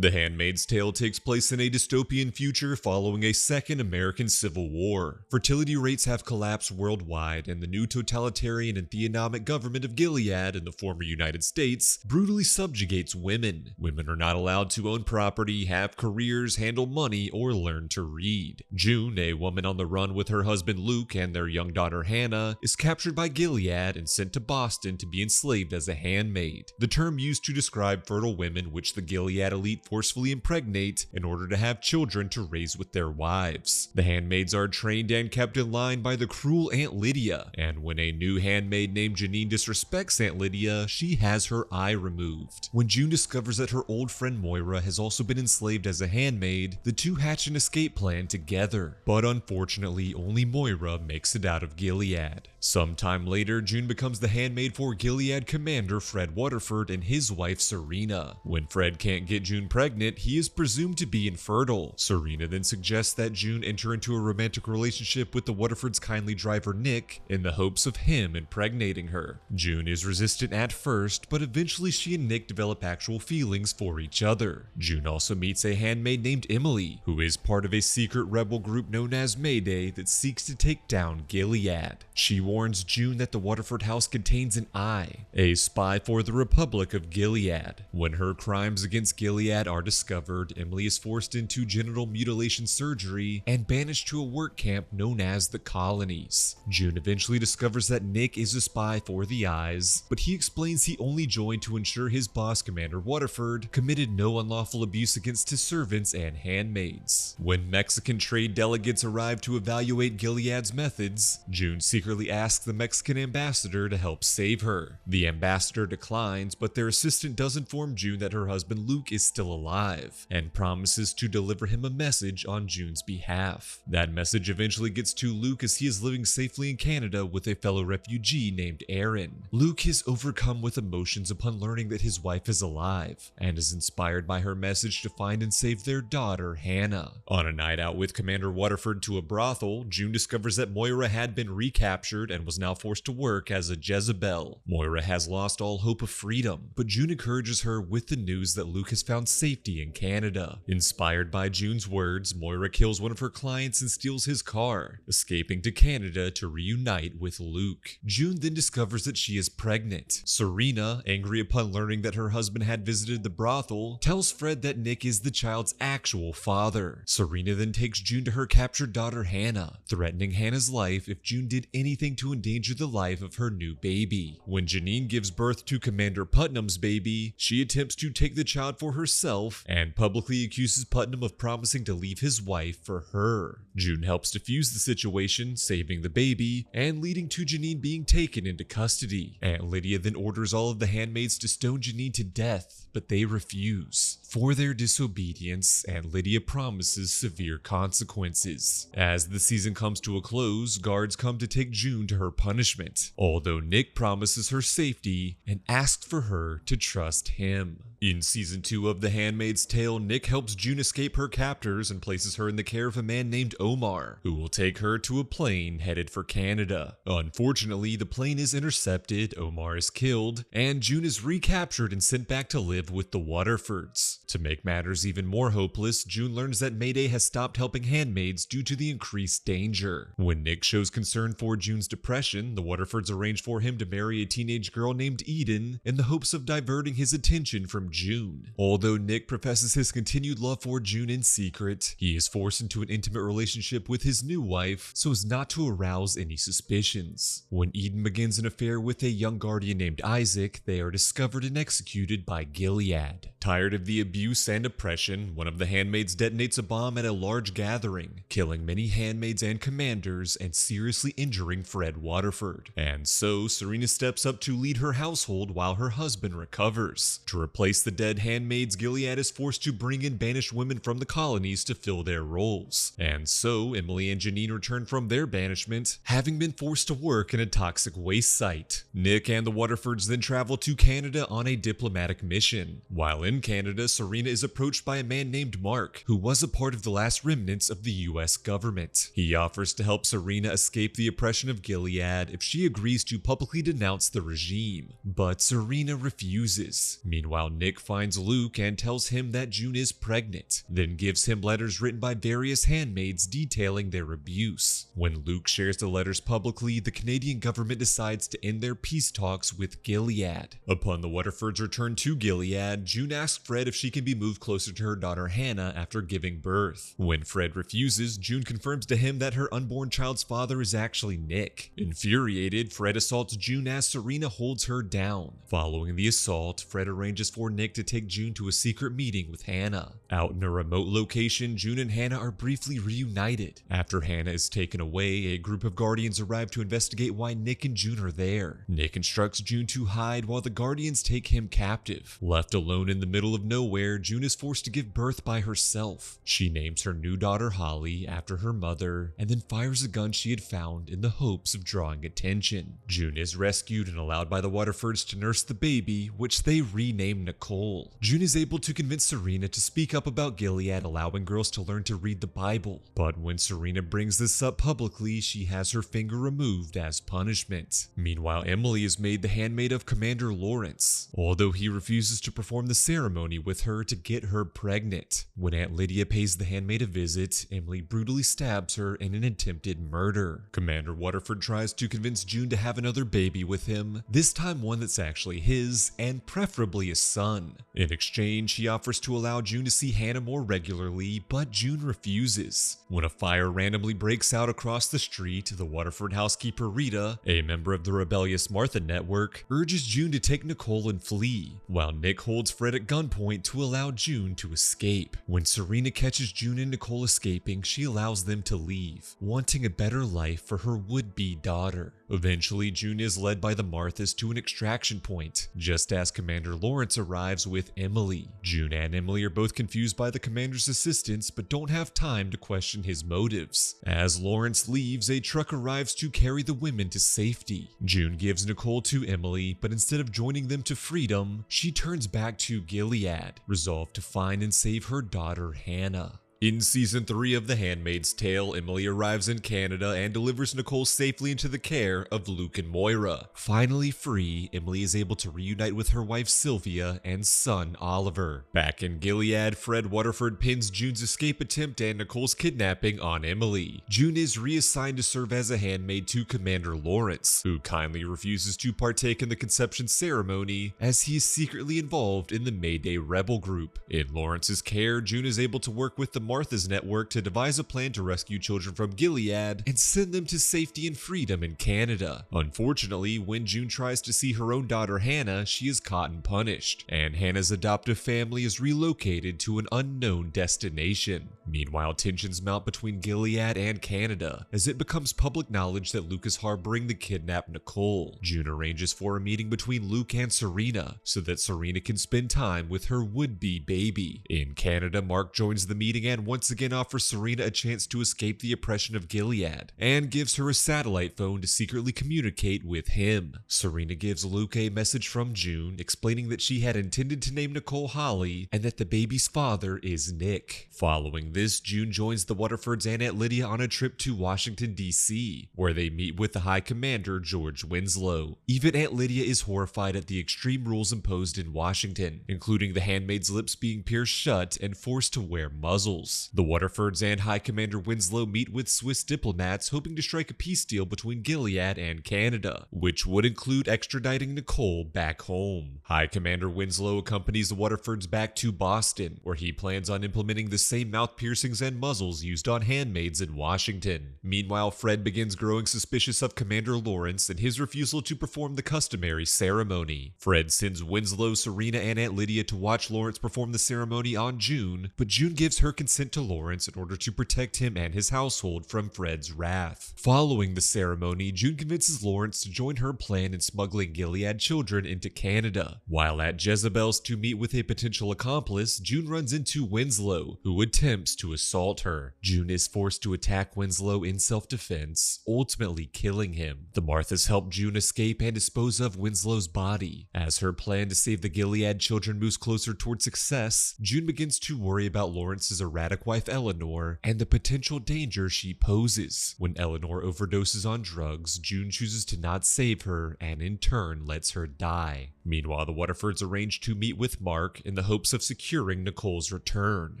The Handmaid's Tale takes place in a dystopian future following a second American Civil War. Fertility rates have collapsed worldwide, and the new totalitarian and theonomic government of Gilead in the former United States brutally subjugates women. Women are not allowed to own property, have careers, handle money, or learn to read. June, a woman on the run with her husband Luke and their young daughter Hannah, is captured by Gilead and sent to Boston to be enslaved as a handmaid, the term used to describe fertile women which the Gilead elite forcefully impregnate in order to have children to raise with their wives. The handmaids are trained and kept in line by the cruel Aunt Lydia, and when a new handmaid named Janine disrespects Aunt Lydia, she has her eye removed. When June discovers that her old friend Moira has also been enslaved as a handmaid, the two hatch an escape plan together. But unfortunately, only Moira makes it out of Gilead. Sometime later, June becomes the handmaid for Gilead commander Fred Waterford and his wife Serena. When Fred can't get June pregnant, he is presumed to be infertile. Serena then suggests that June enter into a romantic relationship with the Waterford's kindly driver Nick in the hopes of him impregnating her. June is resistant at first, but eventually she and Nick develop actual feelings for each other. June also meets a handmaid named Emily, who is part of a secret rebel group known as Mayday that seeks to take down Gilead. She warns June that the Waterford house contains an eye, a spy for the Republic of Gilead. When her crimes against Gilead are discovered, Emily is forced into genital mutilation surgery and banished to a work camp known as the Colonies. June eventually discovers that Nick is a spy for the Eyes, but he explains he only joined to ensure his boss, Commander Waterford, committed no unlawful abuse against his servants and handmaids. When Mexican trade delegates arrive to evaluate Gilead's methods, June secretly asks the Mexican ambassador to help save her. The ambassador declines, but their assistant does inform June that her husband Luke is still alive, and promises to deliver him a message on June's behalf. That message eventually gets to Luke as he is living safely in Canada with a fellow refugee named Aaron. Luke is overcome with emotions upon learning that his wife is alive, and is inspired by her message to find and save their daughter, Hannah. On a night out with Commander Waterford to a brothel, June discovers that Moira had been recaptured and was now forced to work as a Jezebel. Moira has lost all hope of freedom, but June encourages her with the news that Luke has found safety in Canada. Inspired by June's words, Moira kills one of her clients and steals his car, escaping to Canada to reunite with Luke. June then discovers that she is pregnant. Serena, angry upon learning that her husband had visited the brothel, tells Fred that Nick is the child's actual father. Serena then takes June to her captured daughter Hannah, threatening Hannah's life if June did anything to endanger the life of her new baby. When Janine gives birth to Commander Putnam's baby, she attempts to take the child for herself and publicly accuses Putnam of promising to leave his wife for her. June helps defuse the situation, saving the baby and leading to Janine being taken into custody. Aunt Lydia then orders all of the handmaids to stone Janine to death, but they refuse. For their disobedience, Aunt Lydia promises severe consequences. As the season comes to a close, guards come to take June to her punishment, although Nick promises her safety and asks for her to trust him. In Season 2 of The Handmaid's Tale, Nick helps June escape her captors and places her in the care of a man named Omar, who will take her to a plane headed for Canada. Unfortunately, the plane is intercepted, Omar is killed, and June is recaptured and sent back to live with the Waterfords. To make matters even more hopeless, June learns that Mayday has stopped helping handmaids due to the increased danger. When Nick shows concern for June's depression, the Waterfords arrange for him to marry a teenage girl named Eden in the hopes of diverting his attention from June. Although Nick professes his continued love for June in secret, he is forced into an intimate relationship with his new wife so as not to arouse any suspicions. When Eden begins an affair with a young guardian named Isaac, they are discovered and executed by Gilead. Tired of the abuse and oppression, one of the handmaids detonates a bomb at a large gathering, killing many handmaids and commanders and seriously injuring Fred Waterford. And so, Serena steps up to lead her household while her husband recovers. To replace the dead handmaids, Gilead is forced to bring in banished women from the colonies to fill their roles. And so, Emily and Janine return from their banishment, having been forced to work in a toxic waste site. Nick and the Waterfords then travel to Canada on a diplomatic mission. While in Canada, Serena Serena is approached by a man named Mark, who was a part of the last remnants of the US government. He offers to help Serena escape the oppression of Gilead if she agrees to publicly denounce the regime, but Serena refuses. Meanwhile, Nick finds Luke and tells him that June is pregnant, then gives him letters written by various handmaids detailing their abuse. When Luke shares the letters publicly, the Canadian government decides to end their peace talks with Gilead. Upon the Waterfords' return to Gilead, June asks Fred if she can be moved closer to her daughter Hannah after giving birth. When Fred refuses, June confirms to him that her unborn child's father is actually Nick. Infuriated, Fred assaults June as Serena holds her down. Following the assault, Fred arranges for Nick to take June to a secret meeting with Hannah. Out in a remote location, June and Hannah are briefly reunited. After Hannah is taken away, a group of guardians arrive to investigate why Nick and June are there. Nick instructs June to hide while the guardians take him captive. Left alone in the middle of nowhere, June is forced to give birth by herself. She names her new daughter Holly after her mother, and then fires a gun she had found in the hopes of drawing attention. June is rescued and allowed by the Waterfords to nurse the baby, which they rename Nicole. June is able to convince Serena to speak up about Gilead allowing girls to learn to read the Bible, but when Serena brings this up publicly, she has her finger removed as punishment. Meanwhile, Emily is made the handmaid of Commander Lawrence, although he refuses to perform the ceremony with her to get her pregnant. When Aunt Lydia pays the handmaid a visit, Emily brutally stabs her in an attempted murder. Commander Waterford tries to convince June to have another baby with him, this time one that's actually his, and preferably a son. In exchange, he offers to allow June to see Hannah more regularly, but June refuses. When a fire randomly breaks out across the street, the Waterford housekeeper Rita, a member of the rebellious Martha network, urges June to take Nicole and flee, while Nick holds Fred at gunpoint to allow June to escape. When Serena catches June and Nicole escaping, she allows them to leave, wanting a better life for her would-be daughter. Eventually, June is led by the Marthas to an extraction point, just as Commander Lawrence arrives with Emily. June and Emily are both confused by the commander's assistance, but don't have time to question his motives. As Lawrence leaves, a truck arrives to carry the women to safety. June gives Nicole to Emily, but instead of joining them to freedom, she turns back to Gilead, resolved to find and save her daughter Hannah. In Season 3 of The Handmaid's Tale, Emily arrives in Canada and delivers Nicole safely into the care of Luke and Moira. Finally free, Emily is able to reunite with her wife Sylvia and son Oliver. Back in Gilead, Fred Waterford pins June's escape attempt and Nicole's kidnapping on Emily. June is reassigned to serve as a handmaid to Commander Lawrence, who kindly refuses to partake in the conception ceremony as he is secretly involved in the Mayday rebel group. In Lawrence's care, June is able to work with the Martha's network to devise a plan to rescue children from Gilead and send them to safety and freedom in Canada. Unfortunately, when June tries to see her own daughter Hannah, she is caught and punished, and Hannah's adoptive family is relocated to an unknown destination. Meanwhile, tensions mount between Gilead and Canada as it becomes public knowledge that Luke is harboring the kidnapped Nicole. June arranges for a meeting between Luke and Serena so that Serena can spend time with her would-be baby. In Canada, Mark joins the meeting and once again offers Serena a chance to escape the oppression of Gilead, and gives her a satellite phone to secretly communicate with him. Serena gives Luke a message from June explaining that she had intended to name Nicole Holly and that the baby's father is Nick. Following this, June joins the Waterfords and Aunt Lydia on a trip to Washington, D.C., where they meet with the High Commander George Winslow. Even Aunt Lydia is horrified at the extreme rules imposed in Washington, including the handmaid's lips being pierced shut and forced to wear muzzles. The Waterfords and High Commander Winslow meet with Swiss diplomats hoping to strike a peace deal between Gilead and Canada, which would include extraditing Nicole back home. High Commander Winslow accompanies the Waterfords back to Boston, where he plans on implementing the same mouth piercings and muzzles used on handmaids in Washington. Meanwhile, Fred begins growing suspicious of Commander Lawrence and his refusal to perform the customary ceremony. Fred sends Winslow, Serena, and Aunt Lydia to watch Lawrence perform the ceremony on June, but June gives her consent sent to Lawrence in order to protect him and his household from Fred's wrath. Following the ceremony, June convinces Lawrence to join her plan in smuggling Gilead children into Canada. While at Jezebel's to meet with a potential accomplice, June runs into Winslow, who attempts to assault her. June is forced to attack Winslow in self-defense, ultimately killing him. The Marthas help June escape and dispose of Winslow's body. As her plan to save the Gilead children moves closer toward success, June begins to worry about Lawrence's erratic wife Eleanor and the potential danger she poses. When Eleanor overdoses on drugs, June chooses to not save her and in turn lets her die. Meanwhile, the Waterfords arrange to meet with Mark in the hopes of securing Nicole's return.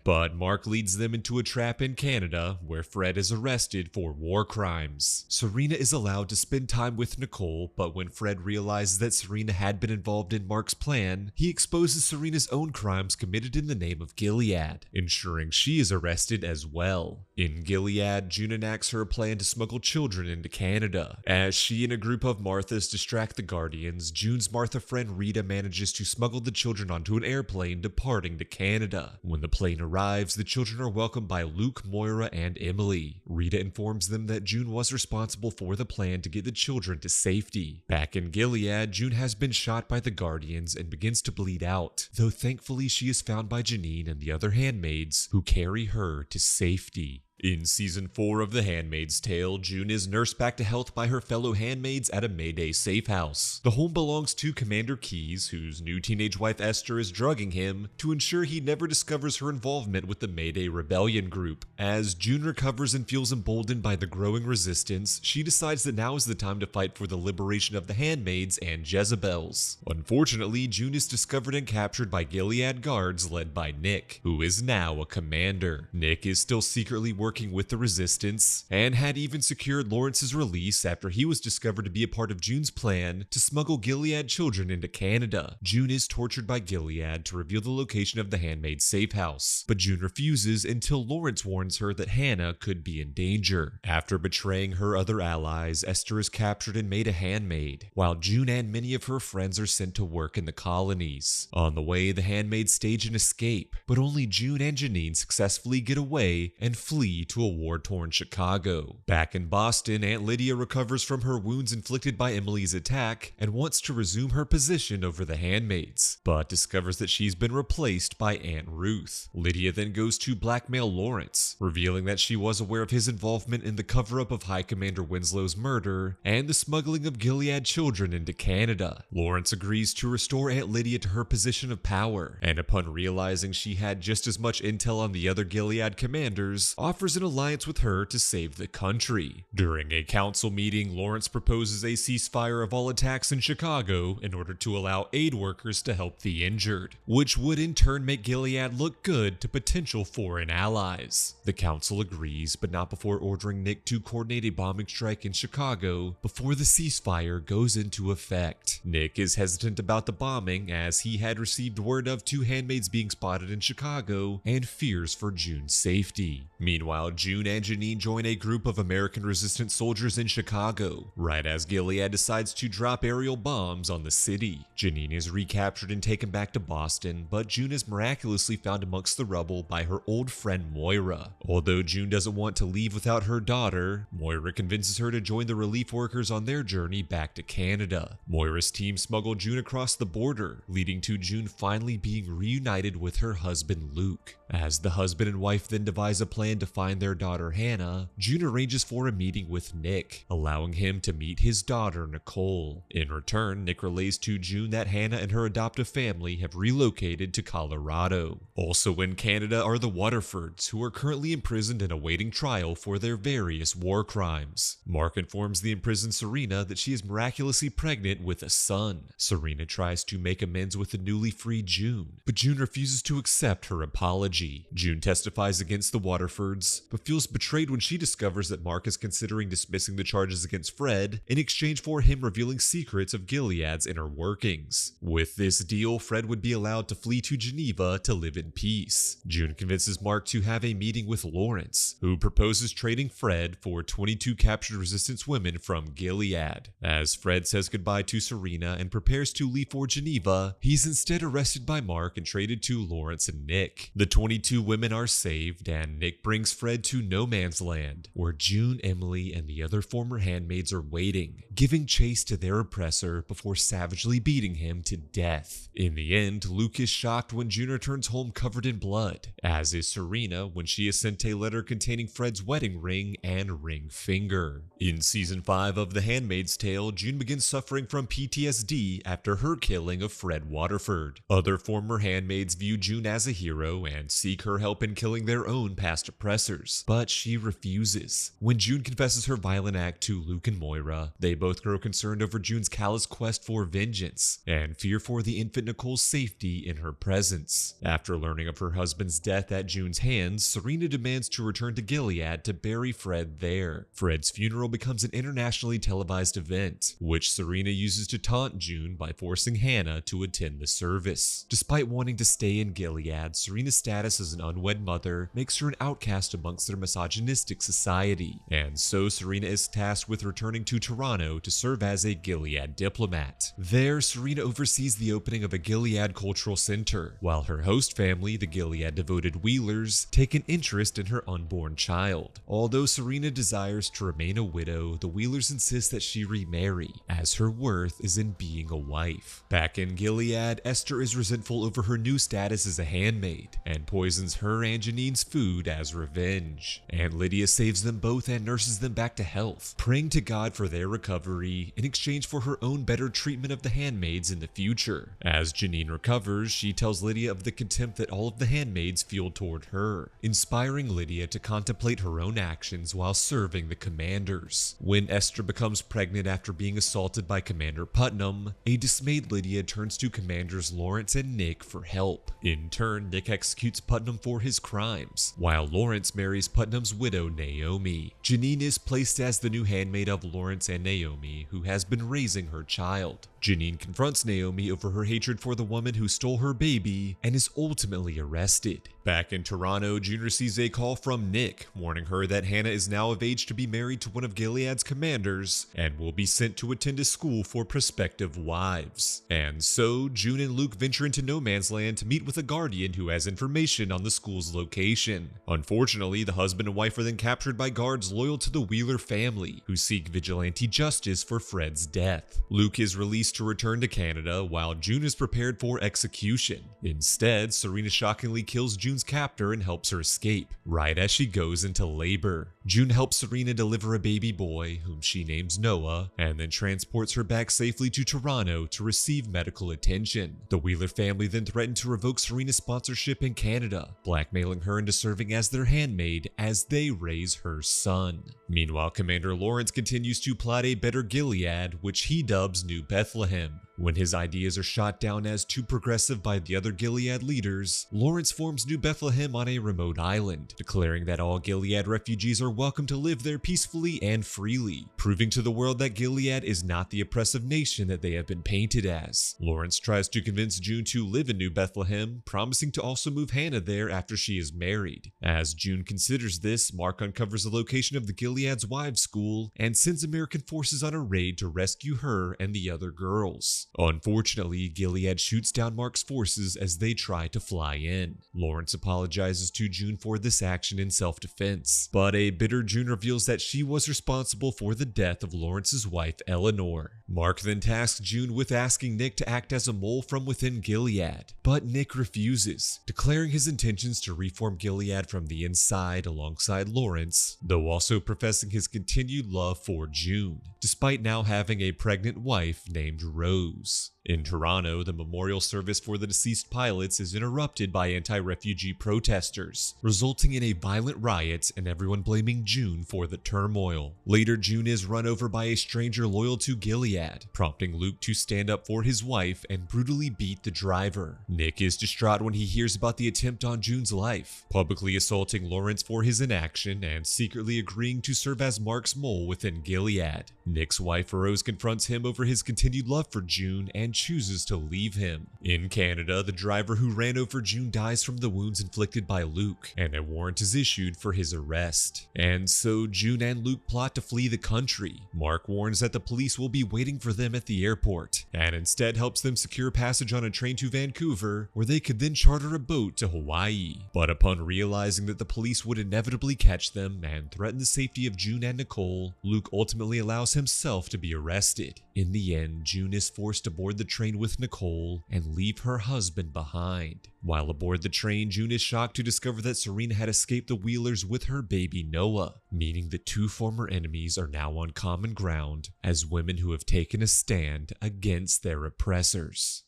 But Mark leads them into a trap in Canada, where Fred is arrested for war crimes. Serena is allowed to spend time with Nicole, but when Fred realizes that Serena had been involved in Mark's plan, he exposes Serena's own crimes committed in the name of Gilead, ensuring she is arrested as well. In Gilead, June enacts her plan to smuggle children into Canada. As she and a group of Marthas distract the Guardians, June's Martha friend Rita manages to smuggle the children onto an airplane departing to Canada. When the plane arrives, the children are welcomed by Luke, Moira, and Emily. Rita informs them that June was responsible for the plan to get the children to safety. Back in Gilead, June has been shot by the Guardians and begins to bleed out, though thankfully she is found by Janine and the other handmaids, who carry her to safety. In Season 4 of The Handmaid's Tale, June is nursed back to health by her fellow handmaids at a Mayday safe house. The home belongs to Commander Keyes, whose new teenage wife Esther is drugging him to ensure he never discovers her involvement with the Mayday rebellion group. As June recovers and feels emboldened by the growing resistance, she decides that now is the time to fight for the liberation of the handmaids and Jezebels. Unfortunately, June is discovered and captured by Gilead guards led by Nick, who is now a commander. Nick is still secretly working with the resistance, and had even secured Lawrence's release after he was discovered to be a part of June's plan to smuggle Gilead children into Canada. June is tortured by Gilead to reveal the location of the handmaid's safe house, but June refuses until Lawrence warns her that Hannah could be in danger. After betraying her other allies, Esther is captured and made a handmaid, while June and many of her friends are sent to work in the colonies. On the way, the handmaids stage an escape, but only June and Janine successfully get away and flee to a war-torn Chicago. Back in Boston, Aunt Lydia recovers from her wounds inflicted by Emily's attack and wants to resume her position over the handmaids, but discovers that she's been replaced by Aunt Ruth. Lydia then goes to blackmail Lawrence, revealing that she was aware of his involvement in the cover-up of High Commander Winslow's murder and the smuggling of Gilead children into Canada. Lawrence agrees to restore Aunt Lydia to her position of power, and upon realizing she had just as much intel on the other Gilead commanders, offers an alliance with her to save the country. During a council meeting, Lawrence proposes a ceasefire of all attacks in Chicago in order to allow aid workers to help the injured, which would in turn make Gilead look good to potential foreign allies. The council agrees, but not before ordering Nick to coordinate a bombing strike in Chicago before the ceasefire goes into effect. Nick is hesitant about the bombing as he had received word of 2 handmaids being spotted in Chicago and fears for June's safety. Meanwhile, June and Janine join a group of American resistance soldiers in Chicago, right as Gilead decides to drop aerial bombs on the city. Janine is recaptured and taken back to Boston, but June is miraculously found amongst the rubble by her old friend Moira. Although June doesn't want to leave without her daughter, Moira convinces her to join the relief workers on their journey back to Canada. Moira's team smuggle June across the border, leading to June finally being reunited with her husband Luke. As the husband and wife then devise a plan to find their daughter Hannah, June arranges for a meeting with Nick, allowing him to meet his daughter Nicole. In return, Nick relays to June that Hannah and her adoptive family have relocated to Colorado. Also in Canada are the Waterfords, who are currently imprisoned and awaiting trial for their various war crimes. Mark informs the imprisoned Serena that she is miraculously pregnant with a son. Serena tries to make amends with the newly freed June, but June refuses to accept her apology. June testifies against the Waterfords, charges, but feels betrayed when she discovers that Mark is considering dismissing the charges against Fred in exchange for him revealing secrets of Gilead's inner workings. With this deal, Fred would be allowed to flee to Geneva to live in peace. June convinces Mark to have a meeting with Lawrence, who proposes trading Fred for 22 captured resistance women from Gilead. As Fred says goodbye to Serena and prepares to leave for Geneva, he's instead arrested by Mark and traded to Lawrence and Nick. The 22 women are saved, and Nick brings Fred to No Man's Land, where June, Emily, and the other former handmaids are waiting, giving chase to their oppressor before savagely beating him to death. In the end, Luke is shocked when June returns home covered in blood, as is Serena when she is sent a letter containing Fred's wedding ring and ring finger. In season 5 of The Handmaid's Tale, June begins suffering from PTSD after her killing of Fred Waterford. Other former handmaids view June as a hero and seek her help in killing their own past oppressors, but she refuses. When June confesses her violent act to Luke and Moira, they both grow concerned over June's callous quest for vengeance and fear for the infant Nicole's safety in her presence. After learning of her husband's death at June's hands, Serena demands to return to Gilead to bury Fred there. Fred's funeral becomes an internationally televised event, which Serena uses to taunt June by forcing Hannah to attend the service. Despite wanting to stay in Gilead, Serena's status as an unwed mother makes her an outcast amongst their misogynistic society, and so Serena is tasked with returning to Toronto to serve as a Gilead diplomat. There, Serena oversees the opening of a Gilead cultural center, while her host family, the Gilead-devoted Wheelers, take an interest in her unborn child. Although Serena desires to remain a widow, the Wheelers insist that she remarry, as her worth is in being a wife. Back in Gilead, Esther is resentful over her new status as a handmaid, and poisons her and Janine's food as revenge. And Lydia saves them both and nurses them back to health, praying to God for their recovery in exchange for her own better treatment of the handmaids in the future. As Janine recovers, she tells Lydia of the contempt that all of the handmaids feel toward her, inspiring Lydia to contemplate her own actions while serving the commanders. When Esther becomes pregnant after being assaulted by Commander Putnam, a dismayed Lydia turns to Commanders Lawrence and Nick for help. In turn, Nick executes Putnam for his crimes, while Lawrence marries Putnam's widow Naomi. Janine is placed as the new handmaid of Lawrence and Naomi, who has been raising her child. Janine confronts Naomi over her hatred for the woman who stole her baby and is ultimately arrested. Back in Toronto, June receives a call from Nick, warning her that Hannah is now of age to be married to one of Gilead's commanders and will be sent to attend a school for prospective wives. And so, June and Luke venture into No Man's Land to meet with a guardian who has information on the school's location. Unfortunately, the husband and wife are then captured by guards loyal to the Wheeler family, who seek vigilante justice for Fred's death. Luke is released to return to Canada, while June is prepared for execution. Instead, Serena shockingly kills June's captor and helps her escape, right as she goes into labor. June helps Serena deliver a baby boy, whom she names Noah, and then transports her back safely to Toronto to receive medical attention. The Wheeler family then threatened to revoke Serena's sponsorship in Canada, blackmailing her into serving as their handmaid as they raise her son. Meanwhile, Commander Lawrence continues to plot a better Gilead, which he dubs New Bethlehem. When his ideas are shot down as too progressive by the other Gilead leaders, Lawrence forms New Bethlehem on a remote island, declaring that all Gilead refugees are welcome to live there peacefully and freely, proving to the world that Gilead is not the oppressive nation that they have been painted as. Lawrence tries to convince June to live in New Bethlehem, promising to also move Hannah there after she is married. As June considers this, Mark uncovers the location of the Gilead's wives' school and sends American forces on a raid to rescue her and the other girls. Unfortunately, Gilead shoots down Mark's forces as they try to fly in. Lawrence apologizes to June for this action in self-defense, but a bitter June reveals that she was responsible for the death of Lawrence's wife, Eleanor. Mark then tasks June with asking Nick to act as a mole from within Gilead, but Nick refuses, declaring his intentions to reform Gilead from the inside alongside Lawrence, though also professing his continued love for June, despite now having a pregnant wife named Rose. In Toronto, the memorial service for the deceased pilots is interrupted by anti-refugee protesters, resulting in a violent riot and everyone blaming June for the turmoil. Later, June is run over by a stranger loyal to Gilead, prompting Luke to stand up for his wife and brutally beat the driver. Nick is distraught when he hears about the attempt on June's life, publicly assaulting Lawrence for his inaction and secretly agreeing to serve as Mark's mole within Gilead. Nick's wife Rose confronts him over his continued love for June and chooses to leave him. In Canada, the driver who ran over June dies from the wounds inflicted by Luke, and a warrant is issued for his arrest. And so June and Luke plot to flee the country. Mark warns that the police will be waiting for them at the airport, and instead helps them secure passage on a train to Vancouver, where they could then charter a boat to Hawaii. But upon realizing that the police would inevitably catch them and threaten the safety of June and Nicole, Luke ultimately allows himself to be arrested. In the end, June is forced to board the train with Nicole and leave her husband behind. While aboard the train, June is shocked to discover that Serena had escaped the Wheelers with her baby Noah, meaning the two former enemies are now on common ground as women who have taken a stand against their oppressors.